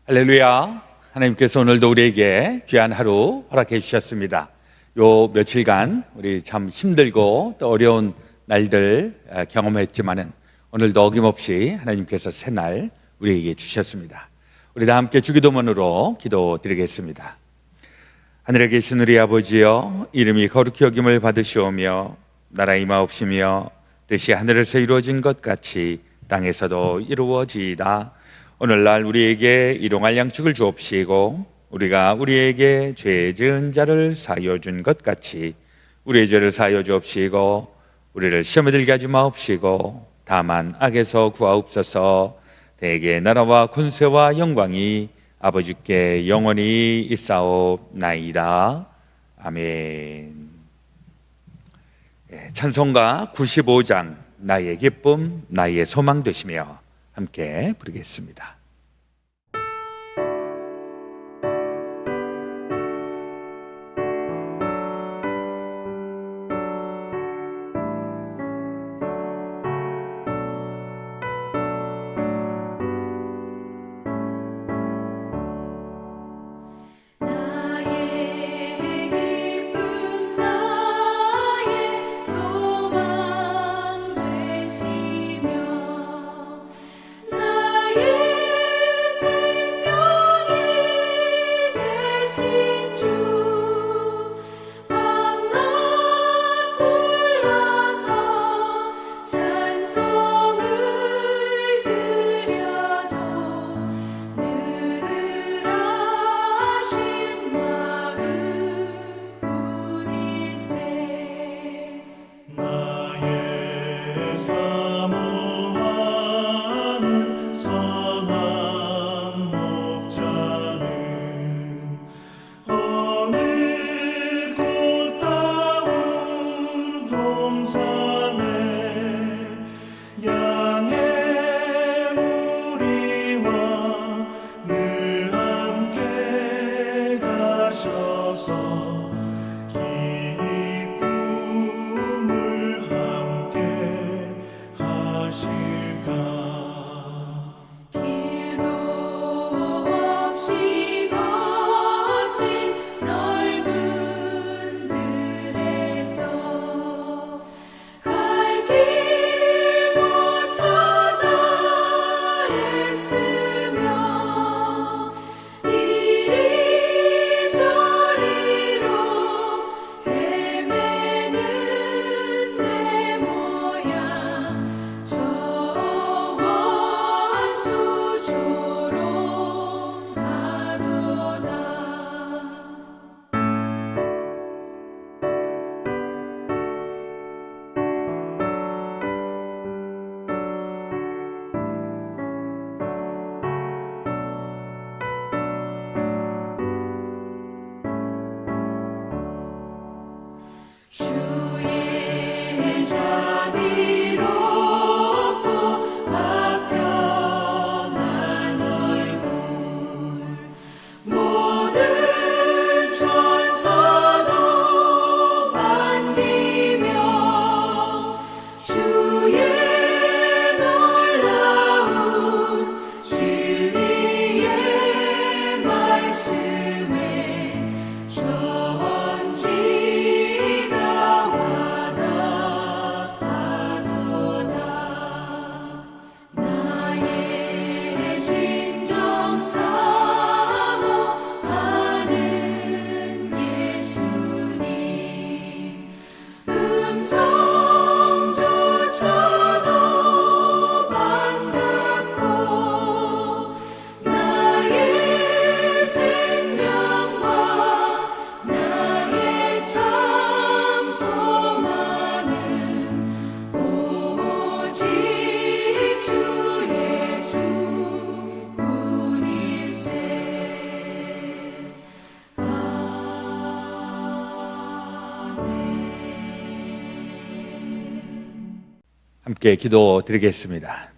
할렐루야. 하나님께서 오늘도 우리에게 귀한 하루 허락해 주셨습니다. 요 며칠간 우리 참 힘들고 또 어려운 날들 경험했지만은 오늘도 어김없이 하나님께서 새날 우리에게 주셨습니다. 우리 다 함께 주기도문으로 기도드리겠습니다. 하늘에 계신 우리 아버지여, 이름이 거룩히 여김을 받으시오며 나라 임하옵시며 뜻이 하늘에서 이루어진 것 같이 땅에서도 이루어지이다. 오늘날 우리에게 일용할 양식을 주옵시고 우리가 우리에게 죄 지은 자를 사하여 준 것 같이 우리의 죄를 사하여 주옵시고 우리를 시험에 들게 하지 마옵시고 다만 악에서 구하옵소서. 대개 나라와 권세와 영광이 아버지께 영원히 있사옵나이다. 아멘. 찬송가 95장 나의 기쁨 나의 소망 되시며 함께 부르겠습니다. 함께 기도드리겠습니다.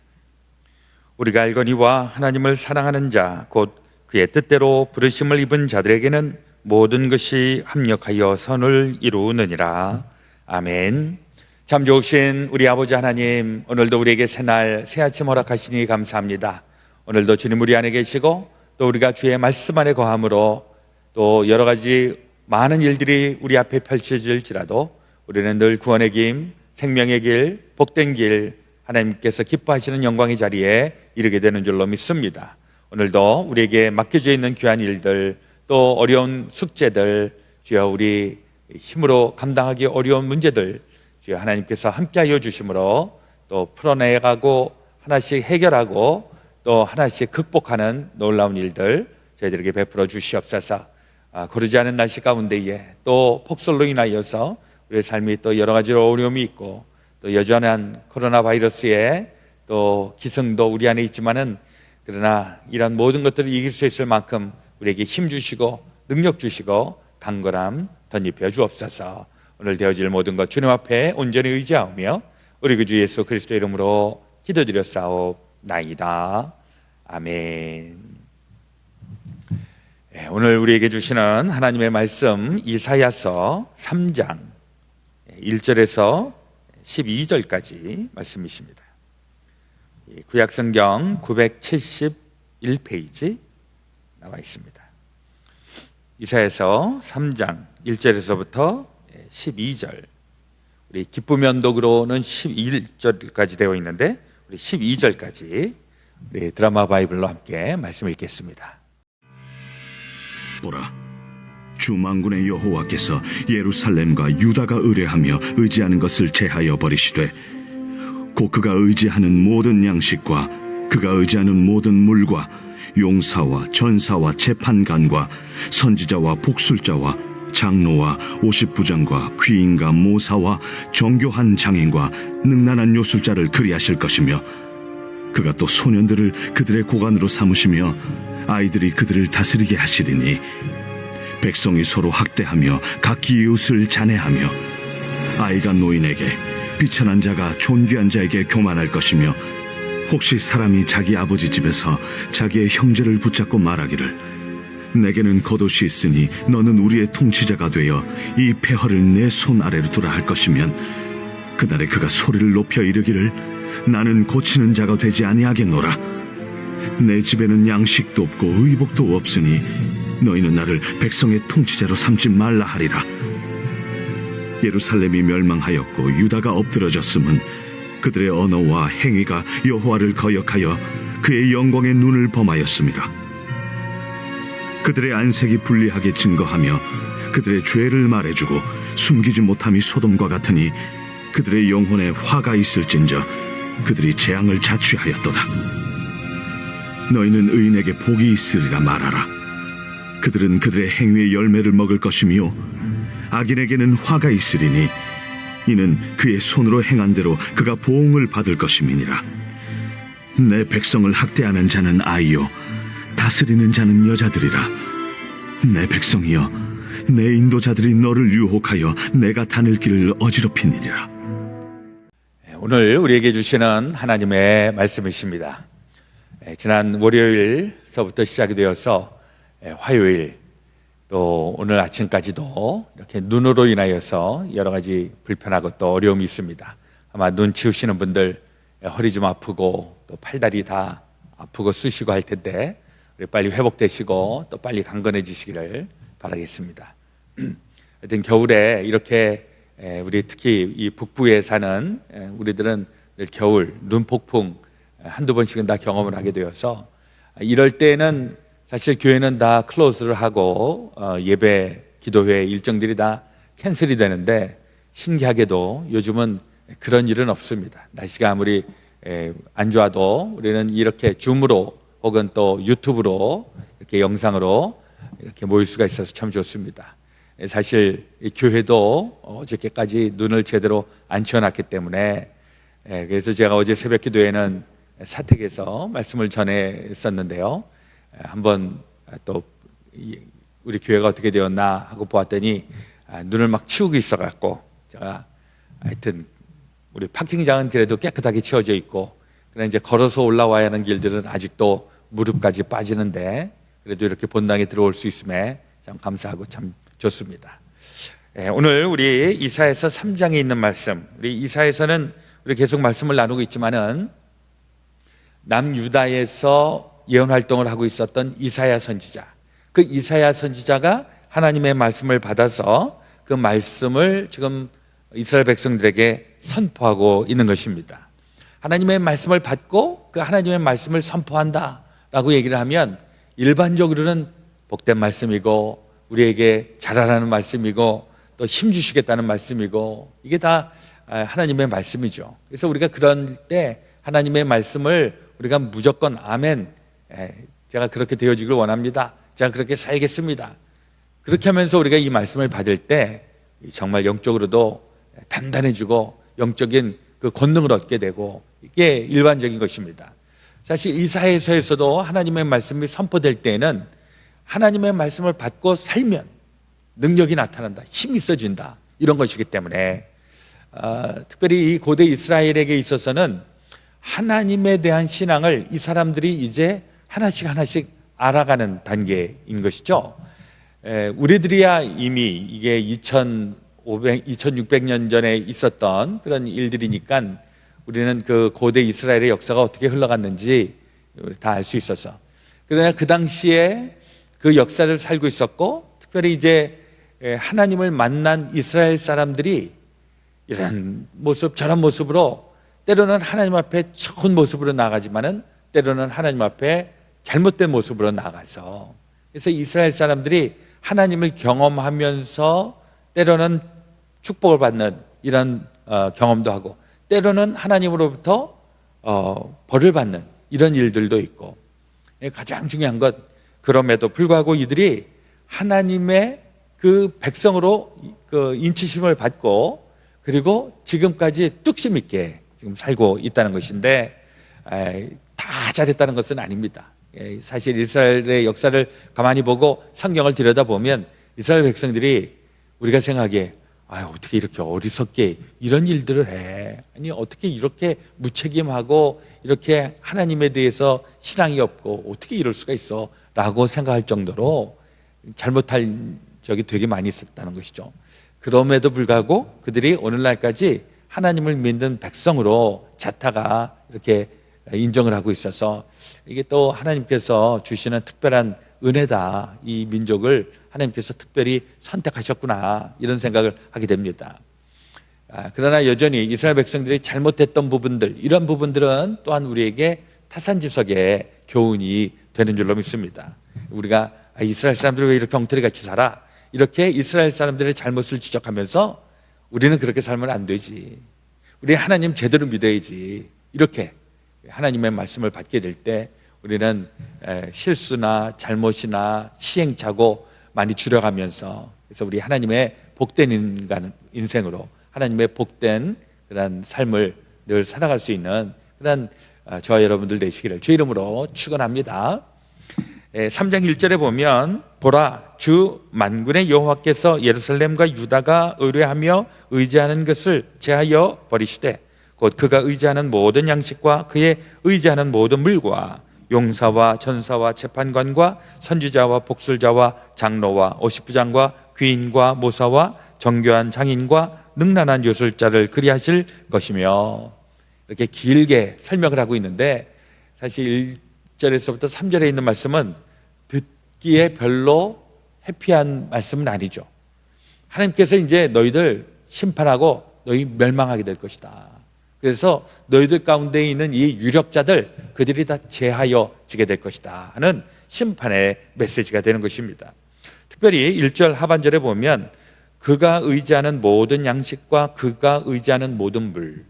우리가 알거니와 하나님을 사랑하는 자 곧 그의 뜻대로 부르심을 입은 자들에게는 모든 것이 합력하여 선을 이루느니라. 아멘. 참 좋으신 우리 아버지 하나님, 오늘도 우리에게 새날 새아침 허락하시니 감사합니다. 오늘도 주님 우리 안에 계시고 또 우리가 주의 말씀 안에 거함으로 또 여러 가지 많은 일들이 우리 앞에 펼쳐질지라도 우리는 늘 구원의 길, 생명의 길, 복된 길, 하나님께서 기뻐하시는 영광의 자리에 이르게 되는 줄로 믿습니다. 오늘도 우리에게 맡겨져 있는 귀한 일들, 또 어려운 숙제들, 주여 우리 힘으로 감당하기 어려운 문제들, 주여 하나님께서 함께하여 주심으로 또 풀어내가고 하나씩 해결하고 또 하나씩 극복하는 놀라운 일들 저희들에게 베풀어 주시옵소서. 고르지 않은 날씨 가운데에 또 폭설로 인하여서 우리의 삶이 또 여러 가지 어려움이 있고 또 여전한 코로나 바이러스의 또 기승도 우리 안에 있지만은 그러나 이런 모든 것들을 이길 수 있을 만큼 우리에게 힘 주시고 능력 주시고 강건함 덧입혀 주옵소서. 오늘 되어질 모든 것 주님 앞에 온전히 의지하며 우리 그 주 예수 그리스도 이름으로 기도드렸사옵나이다. 아멘. 오늘 우리에게 주시는 하나님의 말씀 이사야서 3장 1절에서 12절까지 말씀이십니다. 구약성경 971페이지 나와 있습니다. 이사야서 3장 1절에서부터 12절, 우리 기쁨의 언덕으로는 11절까지 되어 있는데 우리 12절까지 우리 드라마 바이블로 함께 말씀 읽겠습니다. 보라, 주 만군의 여호와께서 예루살렘과 유다가 의뢰하며 의지하는 것을 제하여 버리시되 곧 그가 의지하는 모든 양식과 그가 의지하는 모든 물과 용사와 전사와 재판관과 선지자와 복술자와 장로와 오십부장과 귀인과 모사와 정교한 장인과 능란한 요술자를 그리하실 것이며 그가 또 소년들을 그들의 고관으로 삼으시며 아이들이 그들을 다스리게 하시리니 백성이 서로 학대하며 각기 이웃을 잔해하며 아이가 노인에게 비천한 자가 존귀한 자에게 교만할 것이며 혹시 사람이 자기 아버지 집에서 자기의 형제를 붙잡고 말하기를 내게는 겉옷이 있으니 너는 우리의 통치자가 되어 이 폐허를 내 손 아래로 두라 할 것이면 그날에 그가 소리를 높여 이르기를 나는 고치는 자가 되지 아니하겠노라. 내 집에는 양식도 없고 의복도 없으니 너희는 나를 백성의 통치자로 삼지 말라 하리라. 예루살렘이 멸망하였고 유다가 엎드러졌음은 그들의 언어와 행위가 여호와를 거역하여 그의 영광의 눈을 범하였습니다. 그들의 안색이 불리하게 증거하며 그들의 죄를 말해주고 숨기지 못함이 소돔과 같으니 그들의 영혼에 화가 있을진저 그들이 재앙을 자취하였도다. 너희는 의인에게 복이 있으리라 말하라. 그들은 그들의 행위의 열매를 먹을 것이며 악인에게는 화가 있으리니 이는 그의 손으로 행한 대로 그가 보응을 받을 것임이니라. 내 백성을 학대하는 자는 아이요 다스리는 자는 여자들이라. 내 백성이여 내 인도자들이 너를 유혹하여 내가 다닐 길을 어지럽히니라. 오늘 우리에게 주시는 하나님의 말씀이십니다. 지난 월요일서부터 시작이 되어서 화요일 또 오늘 아침까지도 이렇게 눈으로 인하여서 여러 가지 불편하고 또 어려움이 있습니다. 아마 눈 치우시는 분들 허리 좀 아프고 또 팔다리 다 아프고 쑤시고 할 텐데 우리 빨리 회복되시고 또 빨리 강건해지시기를 바라겠습니다. 하여튼 겨울에 이렇게 우리 특히 이 북부에 사는 우리들은 늘 겨울 눈 폭풍 한두 번씩은 다 경험을 하게 되어서 이럴 때는 사실 교회는 다 클로즈를 하고 예배, 기도회 일정들이 다 캔슬이 되는데 신기하게도 요즘은 그런 일은 없습니다. 날씨가 아무리 안 좋아도 우리는 이렇게 줌으로 혹은 또 유튜브로 이렇게 영상으로 이렇게 모일 수가 있어서 참 좋습니다. 사실 이 교회도 어저께까지 눈을 제대로 안 치워놨기 때문에 그래서 제가 어제 새벽 기도회는 사택에서 말씀을 전했었는데요. 한번 또 우리 교회가 어떻게 되었나 하고 보았더니 눈을 막 치우고 있어갖고 제가 하여튼 우리 파킹장은 그래도 깨끗하게 치워져 있고 그러나 이제 걸어서 올라와야 하는 길들은 아직도 무릎까지 빠지는데 그래도 이렇게 본당에 들어올 수 있음에 참 감사하고 참 좋습니다. 오늘 우리 이사야서 3장에 있는 말씀, 우리 이사야서는 우리 계속 말씀을 나누고 있지만은 남유다에서 예언 활동을 하고 있었던 이사야 선지자, 그 이사야 선지자가 하나님의 말씀을 받아서 그 말씀을 지금 이스라엘 백성들에게 선포하고 있는 것입니다. 하나님의 말씀을 받고 그 하나님의 말씀을 선포한다라고 얘기를 하면 일반적으로는 복된 말씀이고 우리에게 잘하라는 말씀이고 또 힘 주시겠다는 말씀이고 이게 다 하나님의 말씀이죠. 그래서 우리가 그럴 때 하나님의 말씀을 우리가 무조건 아멘, 제가 그렇게 되어지길 원합니다, 제가 그렇게 살겠습니다, 그렇게 하면서 우리가 이 말씀을 받을 때 정말 영적으로도 단단해지고 영적인 그 권능을 얻게 되고 이게 일반적인 것입니다. 사실 이사야서에서도 하나님의 말씀이 선포될 때에는 하나님의 말씀을 받고 살면 능력이 나타난다, 힘이 있어진다, 이런 것이기 때문에 특별히 이 고대 이스라엘에게 있어서는 하나님에 대한 신앙을 이 사람들이 이제 하나씩 하나씩 알아가는 단계인 것이죠. 우리들이야 이미 이게 2600년 전에 있었던 그런 일들이니까 우리는 그 고대 이스라엘의 역사가 어떻게 흘러갔는지 다 알 수 있어서, 그러나 그 당시에 그 역사를 살고 있었고 특별히 이제 하나님을 만난 이스라엘 사람들이 이런 모습 저런 모습으로 때로는 하나님 앞에 좋은 모습으로 나가지만은 때로는 하나님 앞에 잘못된 모습으로 나가서, 그래서 이스라엘 사람들이 하나님을 경험하면서 때로는 축복을 받는 이런 경험도 하고 때로는 하나님으로부터 벌을 받는 이런 일들도 있고, 가장 중요한 것, 그럼에도 불구하고 이들이 하나님의 그 백성으로 그 인치심을 받고 그리고 지금까지 뚝심 있게 지금 살고 있다는 것인데 다 잘했다는 것은 아닙니다. 사실 이스라엘의 역사를 가만히 보고 성경을 들여다보면 이스라엘 백성들이 우리가 생각하기에 어떻게 이렇게 어리석게 이런 일들을 해, 아니 어떻게 이렇게 무책임하고 이렇게 하나님에 대해서 신앙이 없고 어떻게 이럴 수가 있어 라고 생각할 정도로 잘못할 적이 되게 많이 있었다는 것이죠. 그럼에도 불구하고 그들이 오늘날까지 하나님을 믿는 백성으로 자타가 이렇게 인정을 하고 있어서 이게 또 하나님께서 주시는 특별한 은혜다, 이 민족을 하나님께서 특별히 선택하셨구나, 이런 생각을 하게 됩니다. 그러나 여전히 이스라엘 백성들이 잘못했던 부분들, 이런 부분들은 또한 우리에게 타산지석의 교훈이 되는 줄로 믿습니다. 우리가 이스라엘 사람들이 왜 이렇게 엉터리같이 살아? 이렇게 이스라엘 사람들의 잘못을 지적하면서 우리는 그렇게 살면 안 되지, 우리 하나님 제대로 믿어야지, 이렇게 하나님의 말씀을 받게 될 때 우리는 실수나 잘못이나 시행착오 많이 줄여가면서, 그래서 우리 하나님의 복된 인생으로 하나님의 복된 그런 삶을 늘 살아갈 수 있는 그런 저와 여러분들 되시기를 주 이름으로 축원합니다. 3장 1절에 보면 보라, 주 만군의 여호와께서 예루살렘과 유다가 의뢰하며 의지하는 것을 제하여 버리시되 곧 그가 의지하는 모든 양식과 그의 의지하는 모든 물과 용사와 전사와 재판관과 선지자와 복술자와 장로와 오십부장과 귀인과 모사와 정교한 장인과 능란한 요술자를 그리하실 것이며, 이렇게 길게 설명을 하고 있는데 사실 1절에서부터 3절에 있는 말씀은 듣기에 별로 해피한 말씀은 아니죠. 하나님께서 이제 너희들 심판하고 너희 멸망하게 될 것이다. 그래서 너희들 가운데 있는 이 유력자들, 그들이 다 제하여지게 될 것이다 하는 심판의 메시지가 되는 것입니다. 특별히 1절 하반절에 보면 그가 의지하는 모든 양식과 그가 의지하는 모든 물,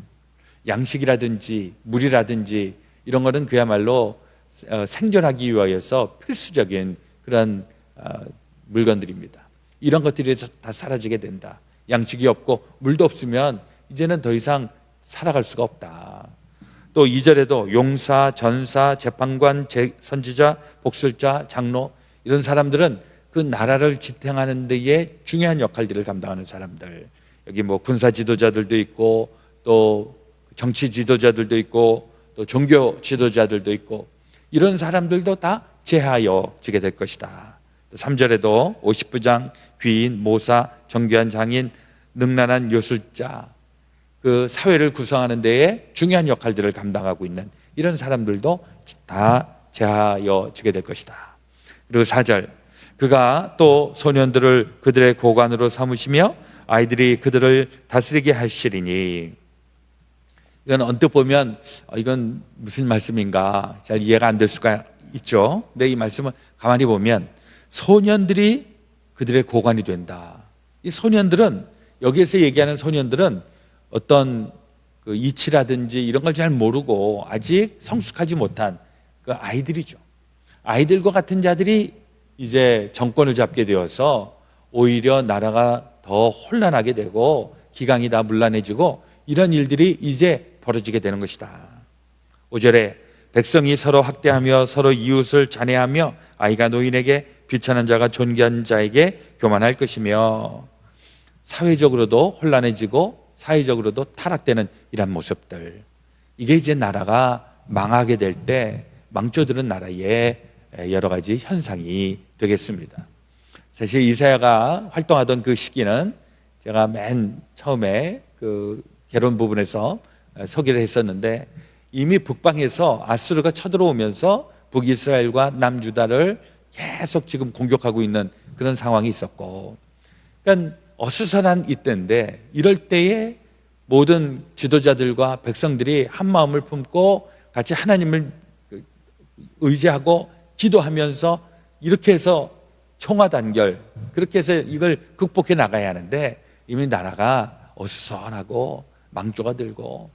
양식이라든지 물이라든지 이런 거는 그야말로 생존하기 위하여서 필수적인 그런 물건들입니다. 이런 것들이 다 사라지게 된다. 양식이 없고 물도 없으면 이제는 더 이상 살아갈 수가 없다. 또 2절에도 용사, 전사, 재판관, 선지자, 복술자, 장로, 이런 사람들은 그 나라를 지탱하는 데에 중요한 역할들을 감당하는 사람들, 여기 뭐 군사 지도자들도 있고 또 정치 지도자들도 있고 또 종교 지도자들도 있고, 이런 사람들도 다 제하여지게 될 것이다. 3절에도 오십부장, 귀인, 모사, 정교한 장인, 능란한 요술자, 그 사회를 구성하는 데에 중요한 역할들을 감당하고 있는 이런 사람들도 다 제하여 주게 될 것이다. 그리고 4절, 그가 또 소년들을 그들의 고관으로 삼으시며 아이들이 그들을 다스리게 하시리니. 이건 언뜻 보면 이건 무슨 말씀인가 잘 이해가 안 될 수가 있죠. 근데 이 말씀은 가만히 보면 소년들이 그들의 고관이 된다. 이 소년들은, 여기에서 얘기하는 소년들은 어떤 그 이치라든지 이런 걸 잘 모르고 아직 성숙하지 못한 그 아이들이죠. 아이들과 같은 자들이 이제 정권을 잡게 되어서 오히려 나라가 더 혼란하게 되고 기강이 다 문란해지고 이런 일들이 이제 벌어지게 되는 것이다. 5절에 백성이 서로 학대하며 서로 이웃을 잔해하며 아이가 노인에게 비천한 자가 존귀한 자에게 교만할 것이며, 사회적으로도 혼란해지고 사회적으로도 타락되는 이런 모습들, 이게 이제 나라가 망하게 될 때 망쳐드는 나라의 여러 가지 현상이 되겠습니다. 사실 이사야가 활동하던 그 시기는 제가 맨 처음에 그 결혼 부분에서 소개를 했었는데, 이미 북방에서 아수르가 쳐들어오면서 북이스라엘과 남유다를 계속 지금 공격하고 있는 그런 상황이 있었고, 그러니까 어수선한 이때인데, 이럴 때에 모든 지도자들과 백성들이 한 마음을 품고 같이 하나님을 의지하고 기도하면서 이렇게 해서 총화단결, 그렇게 해서 이걸 극복해 나가야 하는데, 이미 나라가 어수선하고 망조가 들고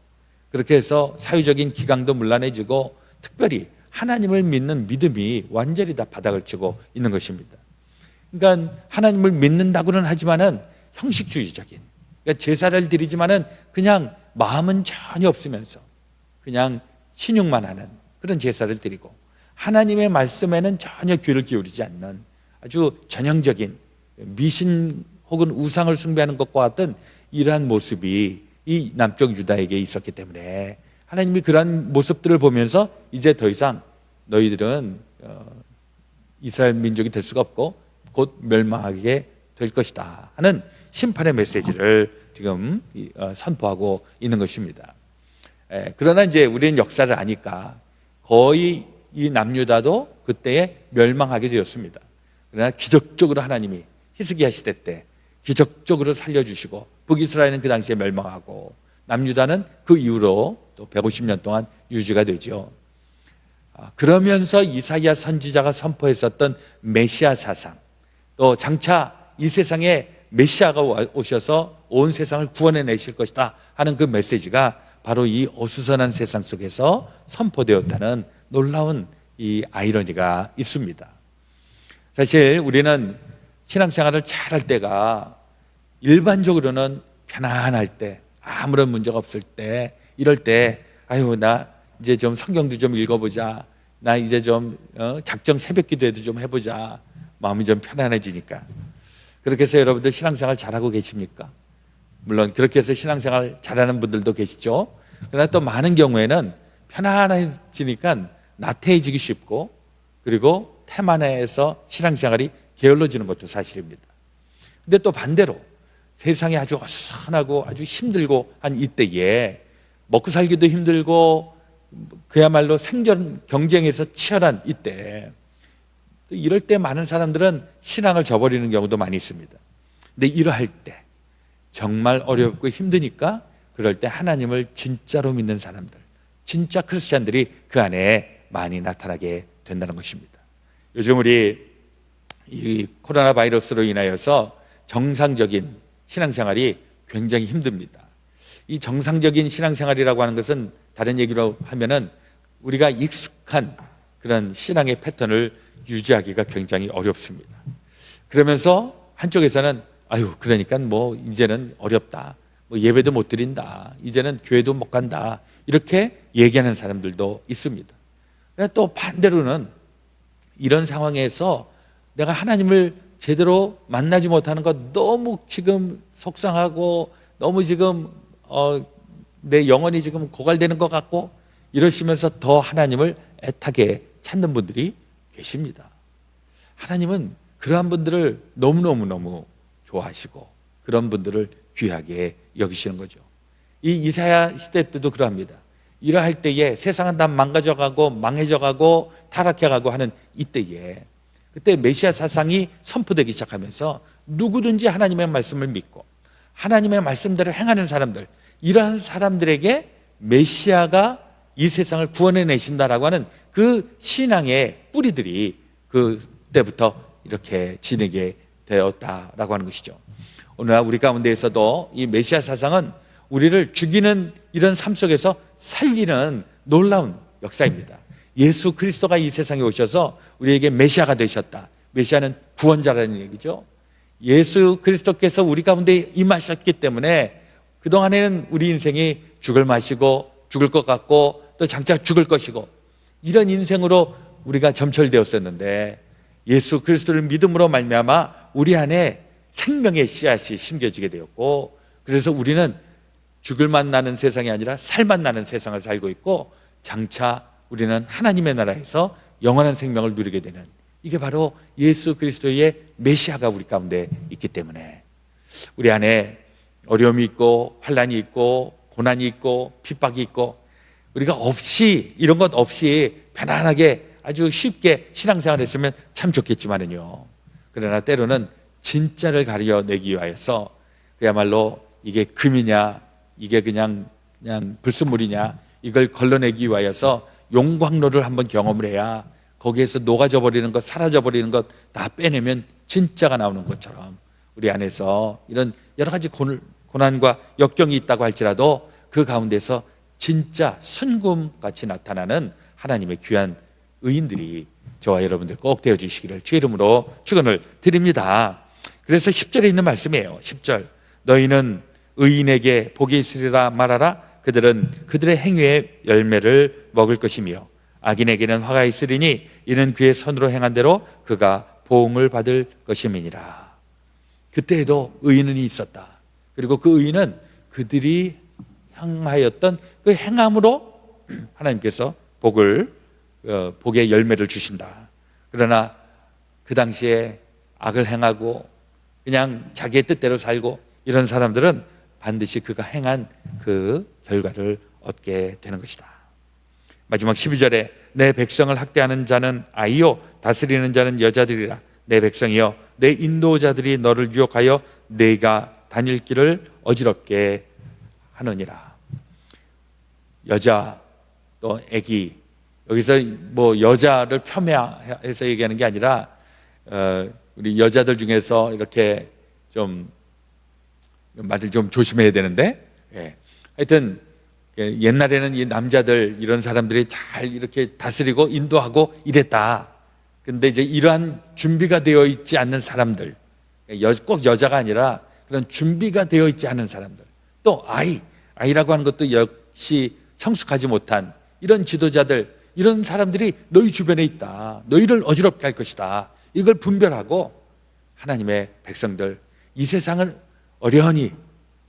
그렇게 해서 사회적인 기강도 문란해지고 특별히 하나님을 믿는 믿음이 완전히 다 바닥을 치고 있는 것입니다. 그러니까 하나님을 믿는다고는 하지만은 형식주의적인, 그러니까 제사를 드리지만은 그냥 마음은 전혀 없으면서 그냥 신용만 하는 그런 제사를 드리고 하나님의 말씀에는 전혀 귀를 기울이지 않는 아주 전형적인 미신 혹은 우상을 숭배하는 것과 같은 이러한 모습이 이 남쪽 유다에게 있었기 때문에 하나님이 그러한 모습들을 보면서 이제 더 이상 너희들은 이스라엘 민족이 될 수가 없고 곧 멸망하게 될 것이다 하는 심판의 메시지를 지금 선포하고 있는 것입니다. 그러나 이제 우리는 역사를 아니까 거의 이 남유다도 그때에 멸망하게 되었습니다. 그러나 기적적으로 하나님이 히스기야 시대 때 기적적으로 살려주시고 북이스라엘은 그 당시에 멸망하고 남유다는 그 이후로 또 150년 동안 유지가 되죠. 그러면서 이사야 선지자가 선포했었던 메시아 사상, 또 장차 이 세상에 메시아가 오셔서 온 세상을 구원해 내실 것이다 하는 그 메시지가 바로 이 어수선한 세상 속에서 선포되었다는 놀라운 이 아이러니가 있습니다. 사실 우리는 신앙생활을 잘할 때가 일반적으로는 편안할 때, 아무런 문제가 없을 때, 이럴 때 아유 나 이제 좀 성경도 좀 읽어보자, 나 이제 좀 작정 새벽기도회도 좀 해보자, 마음이 좀 편안해지니까. 그렇게 해서 여러분들 신앙생활 잘하고 계십니까? 물론 그렇게 해서 신앙생활 잘하는 분들도 계시죠. 그러나 또 많은 경우에는 편안해지니까 나태해지기 쉽고, 그리고 태만해서 신앙생활이 게을러지는 것도 사실입니다. 근데 또 반대로 세상이 아주 어수선하고 아주 힘들고 한 이때에 먹고 살기도 힘들고 그야말로 생존 경쟁에서 치열한 이때, 또 이럴 때 많은 사람들은 신앙을 저버리는 경우도 많이 있습니다. 근데 이러할 때 정말 어렵고 힘드니까 그럴 때 하나님을 진짜로 믿는 사람들, 진짜 크리스찬들이 그 안에 많이 나타나게 된다는 것입니다. 요즘 우리 이 코로나 바이러스로 인하여서 정상적인 신앙생활이 굉장히 힘듭니다. 이 정상적인 신앙생활이라고 하는 것은 다른 얘기로 하면은 우리가 익숙한 그런 신앙의 패턴을 유지하기가 굉장히 어렵습니다. 그러면서 한쪽에서는 아유 그러니까 뭐 이제는 어렵다, 뭐 예배도 못 드린다, 이제는 교회도 못 간다, 이렇게 얘기하는 사람들도 있습니다. 또 반대로는 이런 상황에서 내가 하나님을 제대로 만나지 못하는 것 너무 지금 속상하고 너무 지금 내 영혼이 지금 고갈되는 것 같고 이러시면서 더 하나님을 애타게 찾는 분들이 계십니다. 하나님은 그러한 분들을 너무너무 좋아하시고 그런 분들을 귀하게 여기시는 거죠. 이 이사야 시대 때도 그러합니다. 이러할 때에 세상은 다 망가져가고 망해져가고 타락해가고 하는 이때에, 그때 메시아 사상이 선포되기 시작하면서 누구든지 하나님의 말씀을 믿고 하나님의 말씀대로 행하는 사람들, 이러한 사람들에게 메시아가 이 세상을 구원해내신다라고 하는 그 신앙의 뿌리들이 그때부터 이렇게 지니게 되었다라고 하는 것이죠. 오늘날 우리 가운데에서도 이 메시아 사상은 우리를 죽이는 이런 삶 속에서 살리는 놀라운 역사입니다. 예수 그리스도가 이 세상에 오셔서 우리에게 메시아가 되셨다. 메시아는 구원자라는 얘기죠. 예수 그리스도께서 우리 가운데 임하셨기 때문에 그동안에는 우리 인생이 죽을 맛이고 죽을 것 같고 또 장차 죽을 것이고 이런 인생으로 우리가 점철되었었는데, 예수 그리스도를 믿음으로 말미암아 우리 안에 생명의 씨앗이 심겨지게 되었고, 그래서 우리는 죽을만 나는 세상이 아니라 살만 나는 세상을 살고 있고, 장차 우리는 하나님의 나라에서 영원한 생명을 누리게 되는, 이게 바로 예수 그리스도의 메시아가 우리 가운데 있기 때문에 우리 안에 어려움이 있고 환난이 있고 고난이 있고 핍박이 있고, 우리가 없이, 이런 것 없이 편안하게 아주 쉽게 신앙생활을 했으면 참 좋겠지만은요, 그러나 때로는 진짜를 가려내기 위하여서 그야말로 이게 금이냐 이게 그냥 불순물이냐 이걸 걸러내기 위하여서 용광로를 한번 경험을 해야 거기에서 녹아져 버리는 것, 사라져 버리는 것 다 빼내면 진짜가 나오는 것처럼, 우리 안에서 이런 여러 가지 고난과 역경이 있다고 할지라도 그 가운데서 진짜 순금같이 나타나는 하나님의 귀한 의인들이 저와 여러분들 꼭 되어주시기를 주의 이름으로 축원을 드립니다. 그래서 10절에 있는 말씀이에요. 10절, 너희는 의인에게 복이 있으리라 말하라. 그들은 그들의 행위의 열매를 먹을 것이며 악인에게는 화가 있으리니 이는 그의 선으로 행한 대로 그가 보응을 받을 것임이니라. 그때에도 의인은 있었다. 그리고 그 의인은 그들이 향하였던 그 행함으로 하나님께서 복의 열매를 주신다. 그러나 그 당시에 악을 행하고 그냥 자기의 뜻대로 살고 이런 사람들은 반드시 그가 행한 그 결과를 얻게 되는 것이다. 마지막 12절에 내 백성을 학대하는 자는 아이요 다스리는 자는 여자들이라. 내 백성이여 내 인도자들이 너를 유혹하여 내가 다닐 길을 어지럽게 하느니라. 여자 또 아기, 여기서 뭐 여자를 폄훼해서 얘기하는 게 아니라 우리 여자들 중에서 이렇게 좀 말을 좀 조심해야 되는데, 하여튼 옛날에는 이 남자들 이런 사람들이 잘 이렇게 다스리고 인도하고 이랬다. 근데 이제 이러한 준비가 되어 있지 않는 사람들, 꼭 여자가 아니라 그런 준비가 되어 있지 않은 사람들, 또 아이라고 하는 것도 역시 성숙하지 못한 이런 지도자들, 이런 사람들이 너희 주변에 있다. 너희를 어지럽게 할 것이다. 이걸 분별하고 하나님의 백성들, 이 세상은 어련히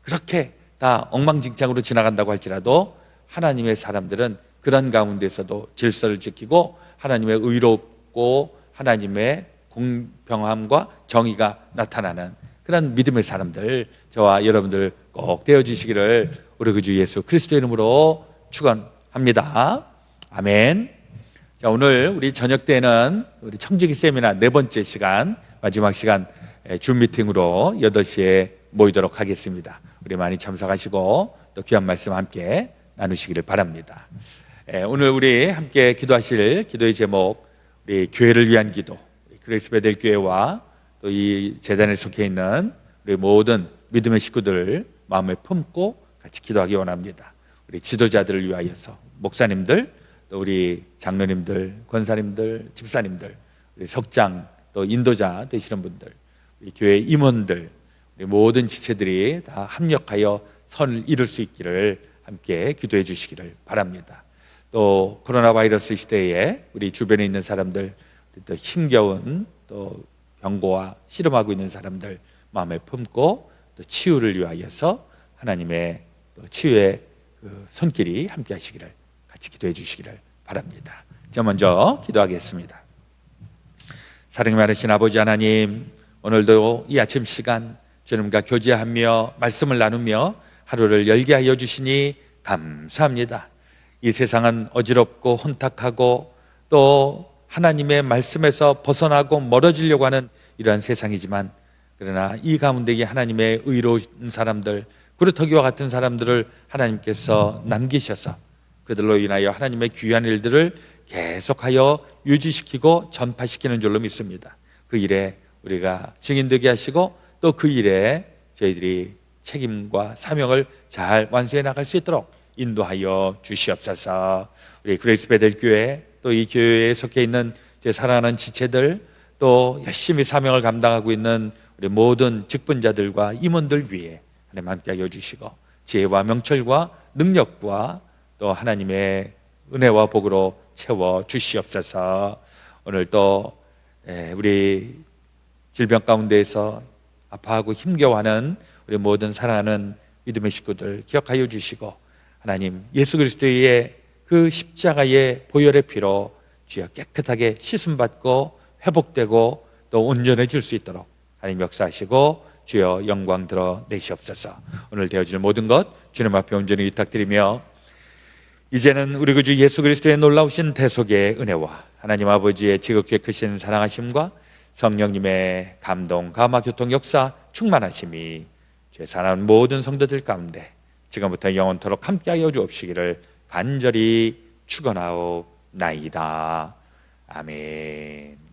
그렇게 다 엉망진창으로 지나간다고 할지라도 하나님의 사람들은 그런 가운데서도 질서를 지키고 하나님의 의롭고 하나님의 공평함과 정의가 나타나는 그런 믿음의 사람들, 저와 여러분들 꼭 되어주시기를 우리 구주 예수 그리스도의 이름으로 축원합니다. 아멘. 자, 오늘 우리 저녁 때는 우리 청지기 세미나 4번째 시간, 마지막 시간 줌 미팅으로 8시에 모이도록 하겠습니다. 우리 많이 참석하시고 또 귀한 말씀 함께 나누시기를 바랍니다. 오늘 우리 함께 기도하실 기도의 제목, 우리 교회를 위한 기도, 그레이스 베델 교회와 또 이 재단에 속해 있는 우리 모든 믿음의 식구들 마음에 품고 같이 기도하기 원합니다. 우리 지도자들을 위하여서, 목사님들, 또 우리 장로님들, 권사님들, 집사님들, 우리 석장, 또 인도자 되시는 분들, 우리 교회 임원들, 우리 모든 지체들이 다 합력하여 선을 이룰 수 있기를 함께 기도해 주시기를 바랍니다. 또 코로나 바이러스 시대에 우리 주변에 있는 사람들, 또 힘겨운 또 병고와 씨름하고 있는 사람들 마음에 품고 또 치유를 위하여서 하나님의 또 치유의 그 손길이 함께 하시기를 같이 기도해 주시기를 바랍니다. 저 먼저 기도하겠습니다. 사랑이 많으신 아버지 하나님, 오늘도 이 아침 시간 주님과 교제하며 말씀을 나누며 하루를 열게 하여 주시니 감사합니다. 이 세상은 어지럽고 혼탁하고 또 하나님의 말씀에서 벗어나고 멀어지려고 하는 이러한 세상이지만, 그러나 이 가운데에 하나님의 의로운 사람들, 구루터기와 같은 사람들을 하나님께서 남기셔서 그들로 인하여 하나님의 귀한 일들을 계속하여 유지시키고 전파시키는 줄로 믿습니다. 그 일에 우리가 증인되게 하시고 또 그 일에 저희들이 책임과 사명을 잘 완수해 나갈 수 있도록 인도하여 주시옵소서. 우리 그레이스 베델교회, 또 이 교회에 속해 있는 제 사랑하는 지체들, 또 열심히 사명을 감당하고 있는 우리 모든 직분자들과 임원들 위해 하나님 함께하여 주시고 지혜와 명철과 능력과 또 하나님의 은혜와 복으로 채워 주시옵소서. 오늘 또 우리 질병 가운데에서 아파하고 힘겨워하는 우리 모든 사랑하는 믿음의 식구들 기억하여 주시고, 하나님 예수 그리스도의 그 십자가의 보혈의 피로 주여 깨끗하게 씻음받고 회복되고 또 온전해질 수 있도록 하나님 역사하시고 주여 영광 드러내시옵소서. 오늘 되어질 모든 것 주님 앞에 온전히 위탁드리며, 이제는 우리 구주 예수 그리스도의 놀라우신 대속의 은혜와 하나님 아버지의 지극히 크신 사랑하심과 성령님의 감동, 감화, 교통, 역사, 충만하심이 죄 사랑하는 모든 성도들 가운데 지금부터 영원토록 함께하여 주옵시기를 간절히 축원하옵나이다. 아멘.